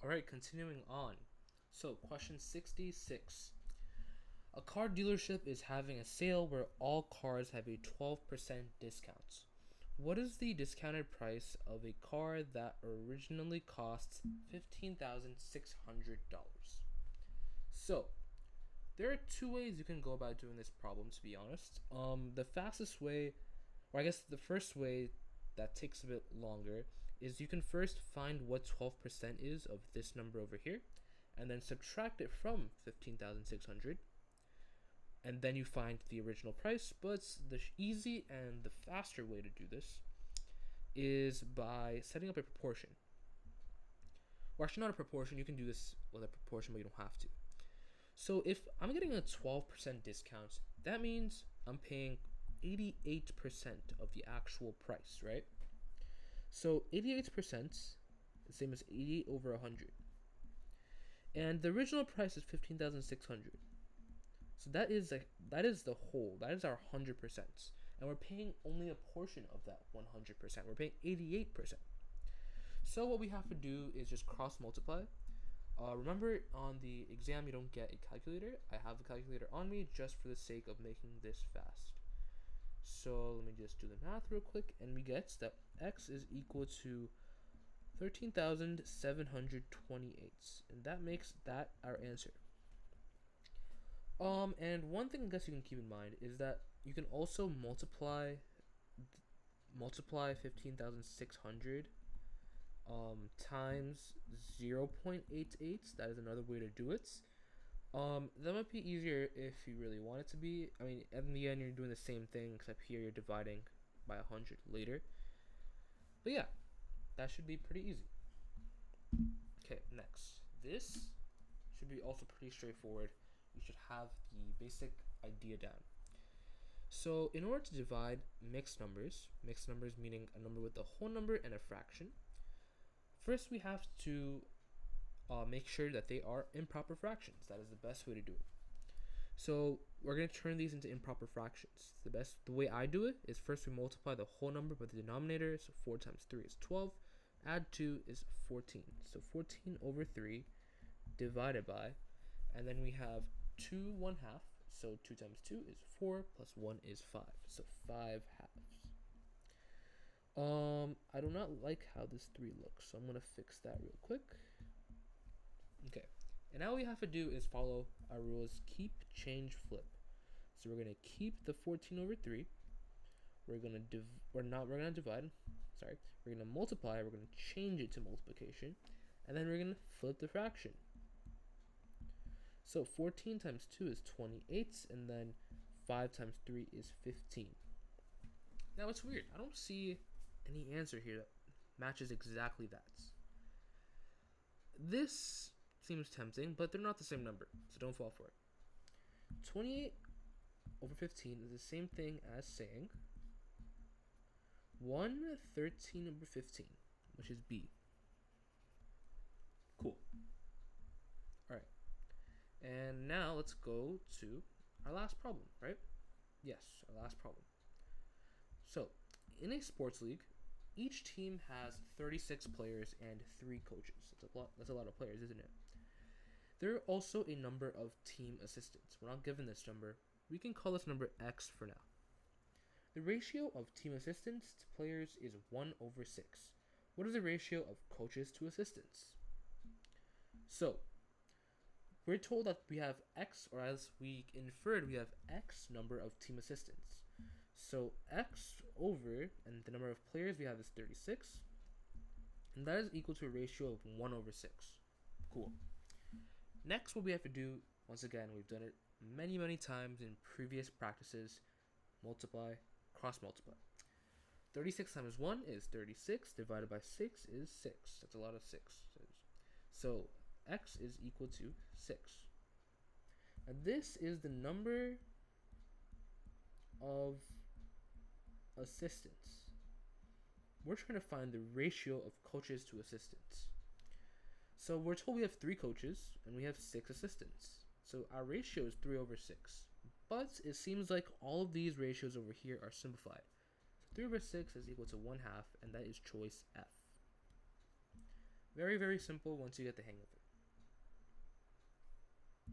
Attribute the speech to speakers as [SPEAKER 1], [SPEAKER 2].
[SPEAKER 1] Alright, continuing on. So, question 66. A car dealership is having a sale where all cars have a 12% discount. What is the discounted price of a car that originally costs $15,600? So, there are two ways you can go about doing this problem, to be honest. The fastest way, or I guess the first way that takes a bit longer, is you can first find what 12% is of this number over here, and then subtract it from 15,600, and then you find the original price. But the easy and the faster way to do this is by setting up a proportion. Or actually, not a proportion. You can do this with a proportion, but you don't have to. So if I'm getting a 12% discount, that means I'm paying 88% of the actual price, right? So 88% is the same as 88 over 100. And the original price is 15,600. So that is the whole. That is our 100%. And we're paying only a portion of that 100%. We're paying 88%. So what we have to do is just cross multiply. Remember, on the exam you don't get a calculator. I have a calculator on me just for the sake of making this fast. So let me just do the math real quick, and we get that x is equal to 13,728, and that makes that our answer. And one thing I guess you can keep in mind is that you can also multiply 15,600 times 0.88. That is another way to do it. That might be easier if you really want it to be. I mean, in the end, you're doing the same thing, except here you're dividing by 100 later. But yeah, that should be pretty easy. Okay, next. This should be also pretty straightforward. You should have the basic idea down. So in order to divide mixed numbers meaning a number with a whole number and a fraction, first we have to make sure that they are improper fractions. That is the best way to do it. So we're going to turn these into improper fractions. The way I do it is first we multiply the whole number by the denominator. So 4 times 3 is 12. Add 2 is 14. So 14 over 3 divided by, and then we have 2 1/2. So 2 times 2 is 4 plus 1 is 5. So 5 halves. I do not like how this 3 looks, so I'm going to fix that real quick. Okay, and now all we have to do is follow our rules: keep, change, flip. So we're going to keep the 14 over 3. We're going to divide. Sorry, we're going to multiply. We're going to change it to multiplication, and then we're going to flip the fraction. So 14 times 2 is 28, and then 5 times 3 is 15. Now it's weird. I don't see any answer here that matches exactly that. This seems tempting, but they're not the same number, so don't fall for it. 28 over 15 is the same thing as saying 1/13 over 15, which is B. Cool. Alright. And now let's go to our last problem, right? Yes, our last problem. So, in a sports league, each team has 36 players and 3 coaches. That's a lot of players, isn't it? There are also a number of team assistants. We're not given this number. We can call this number X for now. The ratio of team assistants to players is 1/6. What is the ratio of coaches to assistants? So, we're told that we have X, or as we inferred, we have X number of team assistants. So X over, and the number of players we have is 36, and that is equal to a ratio of 1/6. Cool. Next, what we have to do, once again, we've done it many times in previous practices: multiply, cross multiply. 36 times 1 is 36, divided by 6 is 6. That's a lot of 6's. So X is equal to 6. And this is the number of assistants. We're trying to find the ratio of coaches to assistants. So we're told we have 3 coaches and we have 6 assistants. So our ratio is 3/6. But it seems like all of these ratios over here are simplified. So 3/6 is equal to 1/2, and that is choice F. Very, very simple once you get the hang of it.